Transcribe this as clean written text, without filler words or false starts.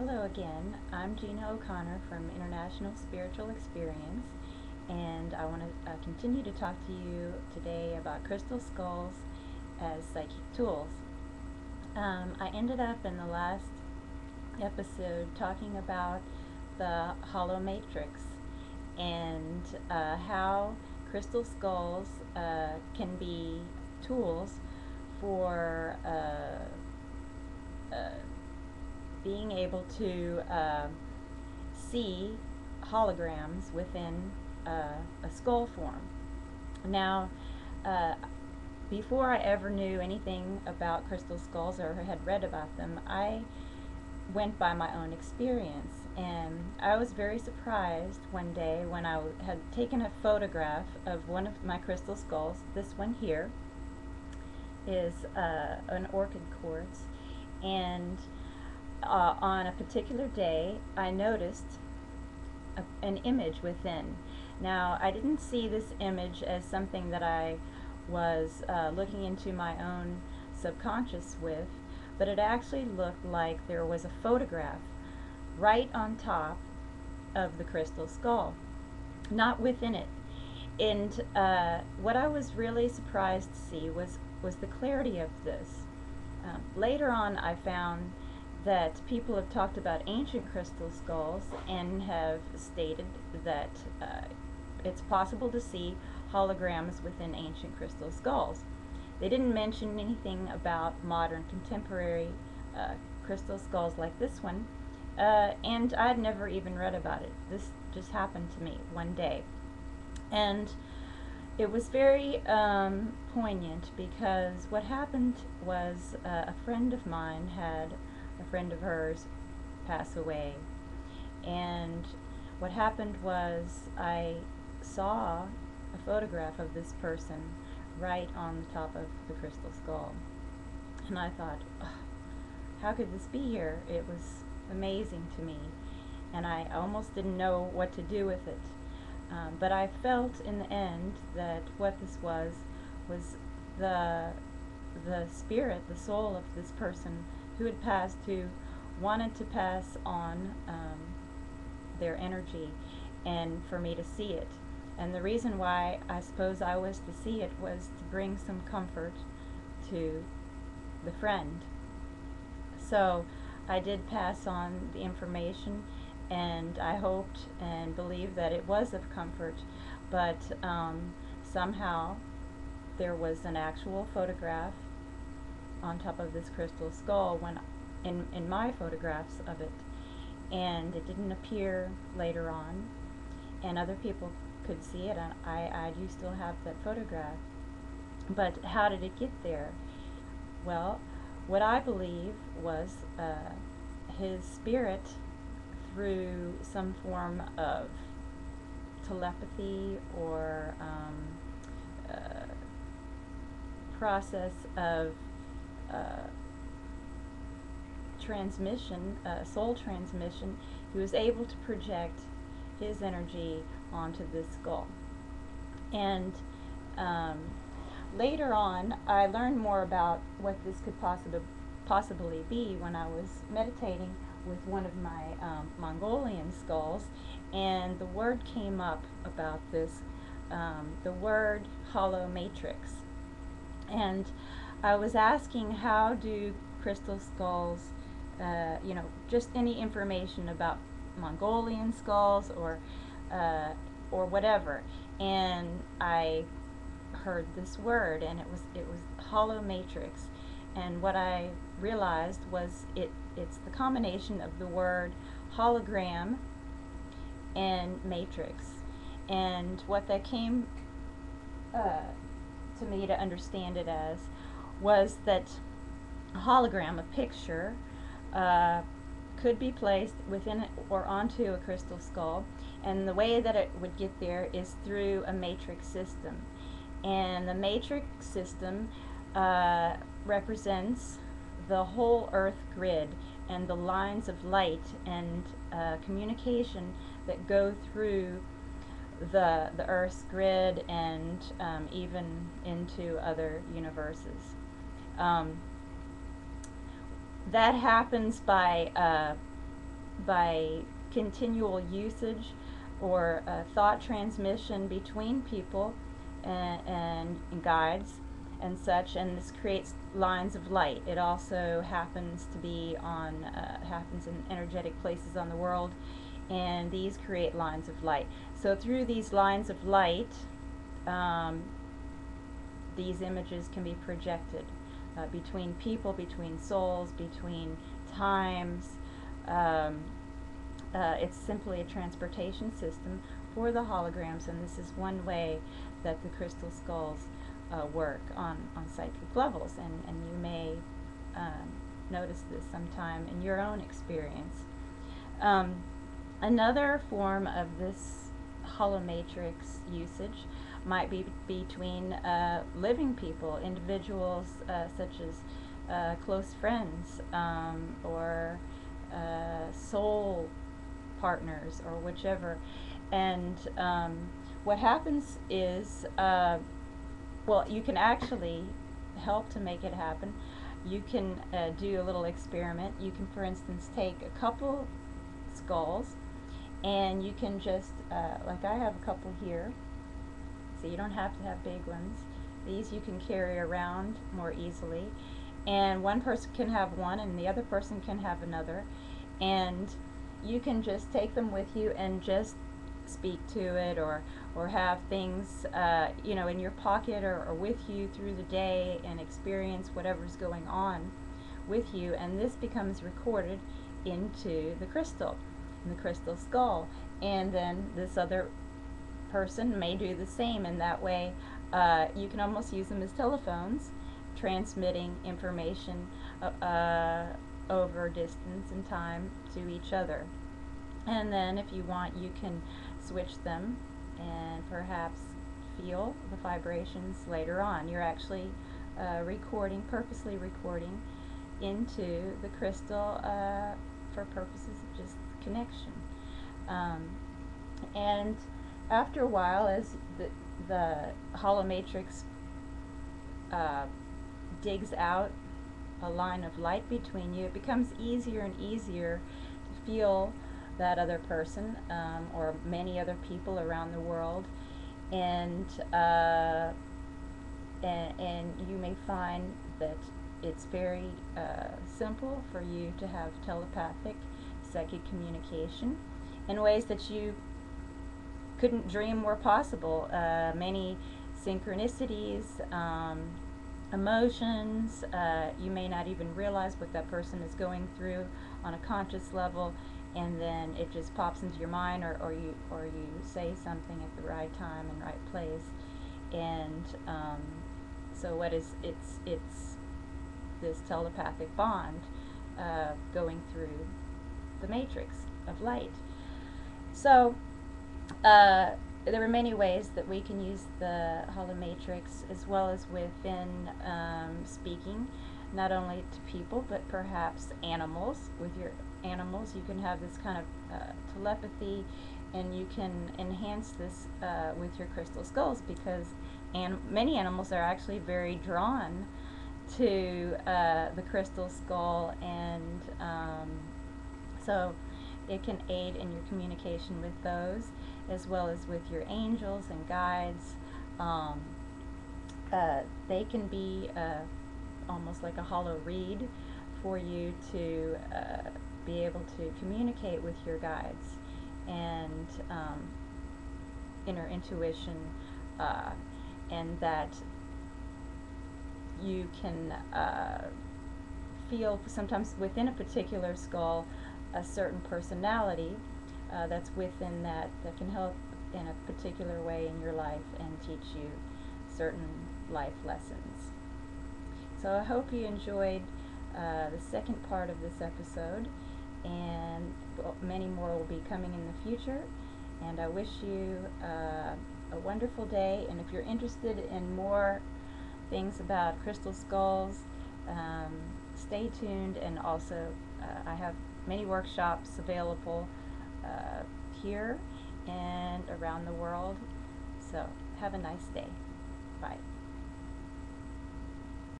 Hello again. I'm Gina O'Connor from International Spiritual Experience, and I want to continue to talk to you today about crystal skulls as psychic tools. I ended up in the last episode talking about the hollow matrix and how crystal skulls can be tools for being able to see holograms within a skull form. Now, uh, before I ever knew anything about crystal skulls or had read about them, I went by my own experience. And I was very surprised one day when I had taken a photograph of one of my crystal skulls. This one here is an orchid quartz. And on a particular day, I noticed an image within. Now, I didn't see this image as something that I was looking into my own subconscious with, but it actually looked like there was a photograph right on top of the crystal skull, not within it. And what I was really surprised to see was the clarity of this. Later on, I found that people have talked about ancient crystal skulls and have stated that it's possible to see holograms within ancient crystal skulls. They didn't mention anything about modern contemporary crystal skulls like this one, and I'd never even read about it. This just happened to me one day. And it was very poignant because what happened was a friend of mine had a friend of hers pass away. And what happened was I saw a photograph of this person right on the top of the crystal skull. And I thought, oh, how could this be here? It was amazing to me. And I almost didn't know what to do with it. But I felt in the end that what this was the spirit, the soul of this person who had passed, who wanted to pass on their energy and for me to see it. And the reason why I suppose I was to see it was to bring some comfort to the friend. So I did pass on the information, and I hoped and believed that it was of comfort, but somehow there was an actual photograph on top of this crystal skull when in my photographs of it, and it didn't appear later on, and other people could see it, and I do still have that photograph. But how did it get there? Well, what I believe was his spirit, through some form of telepathy or process of transmission, soul transmission, he was able to project his energy onto this skull. And later on, I learned more about what this could possibly be when I was meditating with one of my Mongolian skulls, and the word came up about this, the word hollow matrix. And I was asking, how do crystal skulls, just any information about Mongolian skulls or whatever, and I heard this word, and it was hollow matrix. And what I realized was it's the combination of the word hologram and matrix. And what that came to me to understand it as was that a hologram, a picture, could be placed within or onto a crystal skull, and the way that it would get there is through a matrix system. And the matrix system represents the whole Earth grid and the lines of light and communication that go through the Earth's grid and even into other universes. That happens by by continual usage or thought transmission between people and guides and such, and this creates lines of light. It also happens to be on happens in energetic places on the world, and these create lines of light. So through these lines of light, um, these images can be projected between people, between souls, between times. Um, it's simply a transportation system for the holograms, and this is one way that the crystal skulls work on psychic levels, and you may notice this sometime in your own experience. Another form of this holomatrix usage might be between living people, individuals such as close friends or soul partners or whichever. And what happens is, well, you can actually help to make it happen. You can do a little experiment. You can, for instance, take a couple skulls, and you can just, like I have a couple here, so you don't have to have big ones. These you can carry around more easily, and one person can have one and the other person can have another, and you can just take them with you and just speak to it, or have things you know, in your pocket or with you through the day, and experience whatever's going on with you, and this becomes recorded into the crystal, in the crystal skull, and then this other person may do the same, and that way you can almost use them as telephones, transmitting information over distance and time to each other. And then if you want, you can switch them and perhaps feel the vibrations later on. You're actually purposely recording into the crystal for purposes of just connection. And after a while, as the holomatrix digs out a line of light between you, it becomes easier and easier to feel that other person or many other people around the world, and you may find that it's very simple for you to have telepathic psychic communication in ways that you couldn't dream were possible. Many synchronicities, emotions, you may not even realize what that person is going through on a conscious level, and then it just pops into your mind, or you say something at the right time and right place, and so what is it's this telepathic bond going through the matrix of light. So there are many ways that we can use the holomatrix, as well as within speaking, not only to people but perhaps animals. With your animals, you can have this kind of telepathy, and you can enhance this with your crystal skulls, because many animals are actually very drawn to the crystal skull, and so it can aid in your communication with those, as well as with your angels and guides. They can be almost like a hollow reed for you to be able to communicate with your guides, and inner intuition, and that you can feel sometimes within a particular skull a certain personality that's within that can help in a particular way in your life and teach you certain life lessons. So I hope you enjoyed the second part of this episode, and many more will be coming in the future, and I wish you a wonderful day. And if you're interested in more things about crystal skulls, stay tuned, and also I have many workshops available here and around the world. So have a nice day. Bye.